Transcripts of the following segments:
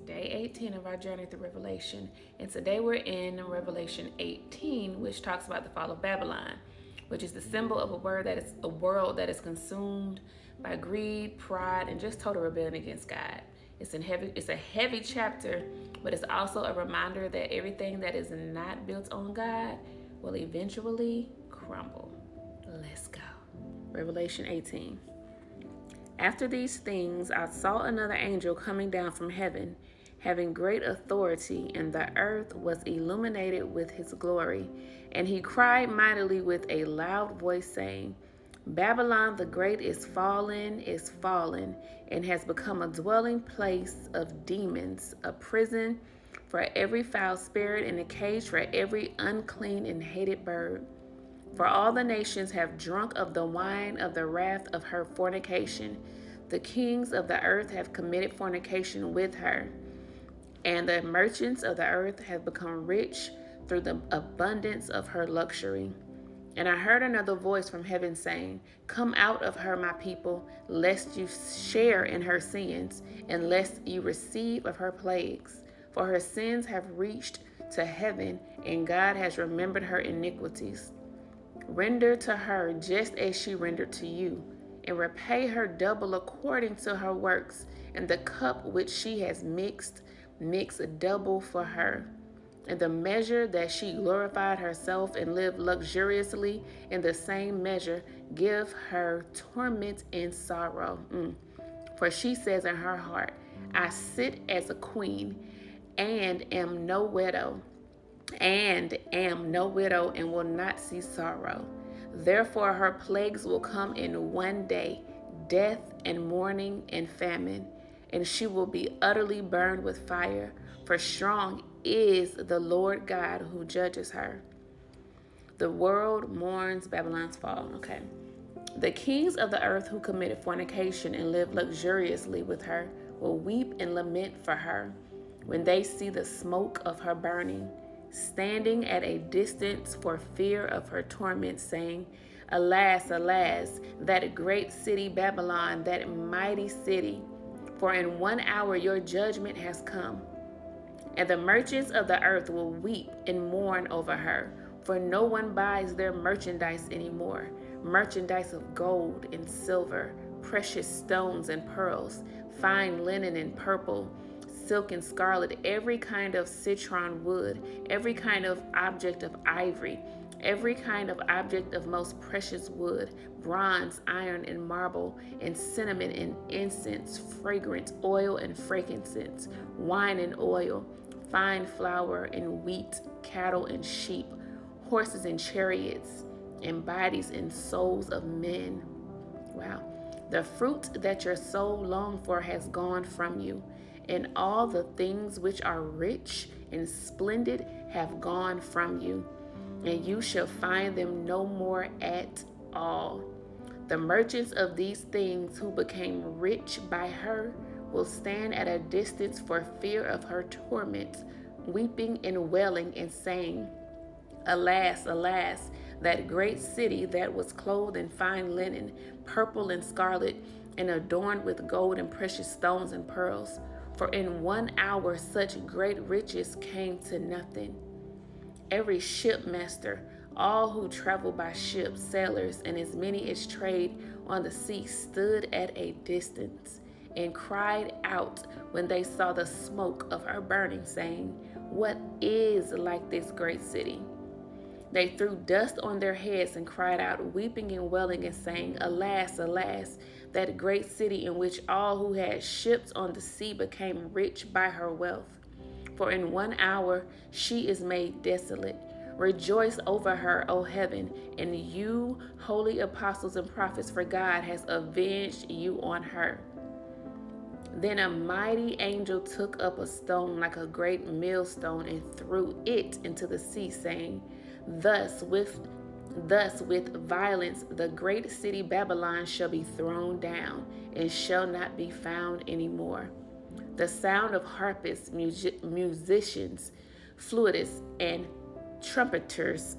Day 18 of our journey through Revelation. And today we're in Revelation 18, which talks about the fall of Babylon, which is the symbol of a world that is consumed by greed, pride, and just total rebellion against God. It's a heavy chapter, but it's also a reminder that everything that is not built on God will eventually crumble. Let's go. Revelation 18. After these things, I saw another angel coming down from heaven, having great authority, and the earth was illuminated with his glory. And he cried mightily with a loud voice, saying, Babylon the Great is fallen, and has become a dwelling place of demons, a prison for every foul spirit, and a cage for every unclean and hated bird. For all the nations have drunk of the wine of the wrath of her fornication. The kings of the earth have committed fornication with her, and the merchants of the earth have become rich through the abundance of her luxury. And I heard another voice from heaven saying, Come out of her, my people, lest you share in her sins, and lest you receive of her plagues. For her sins have reached to heaven, and God has remembered her iniquities. Render to her just as she rendered to you, and repay her double according to her works, and the cup which she has mix double for her. And the measure that she glorified herself and lived luxuriously, in the same measure give her torment and sorrow. For she says in her heart, I sit as a queen, and am no widow, and will not see sorrow. Therefore her plagues will come in one day, death and mourning and famine, and she will be utterly burned with fire, for strong is the Lord God who judges her. The world mourns Babylon's fall. Okay. The kings of the earth who committed fornication and lived luxuriously with her will weep and lament for her when they see the smoke of her burning, standing at a distance for fear of her torment, saying, Alas, alas, that great city Babylon, that mighty city, for in 1 hour your judgment has come. And the merchants of the earth will weep and mourn over her, for no one buys their merchandise anymore, merchandise of gold and silver, precious stones and pearls, fine linen and purple, silk and scarlet, every kind of citron wood, every kind of object of ivory, every kind of object of most precious wood, bronze, iron, and marble, and cinnamon and incense, fragrant oil and frankincense, wine and oil, fine flour and wheat, cattle and sheep, horses and chariots, and bodies and souls of men. Wow. The fruit that your soul longed for has gone from you, and all the things which are rich and splendid have gone from you, and you shall find them no more at all. The merchants of these things who became rich by her will stand at a distance for fear of her torment, weeping and wailing and saying, Alas, alas, that great city that was clothed in fine linen, purple and scarlet, and adorned with gold and precious stones and pearls. For in 1 hour such great riches came to nothing. Every shipmaster, all who travel by ship, sailors, and as many as trade on the sea, stood at a distance and cried out when they saw the smoke of her burning, saying, What is like this great city? They threw dust on their heads and cried out, weeping and wailing and saying, Alas, alas, that great city in which all who had ships on the sea became rich by her wealth. For in 1 hour she is made desolate. Rejoice over her, O heaven, and you, holy apostles and prophets, for God has avenged you on her. Then a mighty angel took up a stone like a great millstone and threw it into the sea, saying, Thus with violence the great city Babylon shall be thrown down, and shall not be found any more. The sound of harpists, musicians, flutists, and trumpeters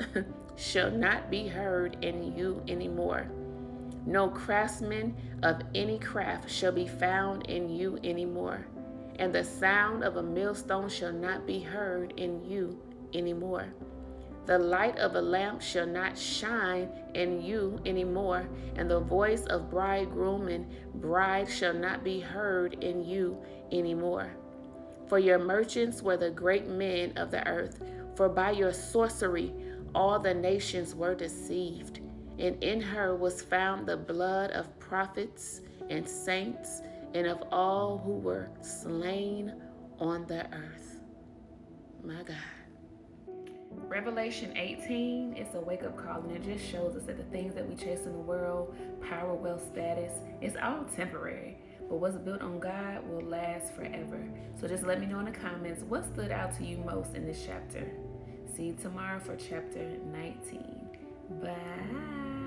shall not be heard in you anymore. No craftsman of any craft shall be found in you anymore. and the sound of a millstone shall not be heard in you anymore. The light of a lamp shall not shine in you anymore, and the voice of bridegroom and bride shall not be heard in you anymore. For your merchants were the great men of the earth, for by your sorcery all the nations were deceived. And in her was found the blood of prophets and saints and of all who were slain on the earth. My God. Revelation 18 is a wake-up call, and it just shows us that the things that we chase in the world, power, wealth, status, it's all temporary. But what's built on God will last forever. So just let me know in the comments what stood out to you most in this chapter. See you tomorrow for chapter 19. Bye.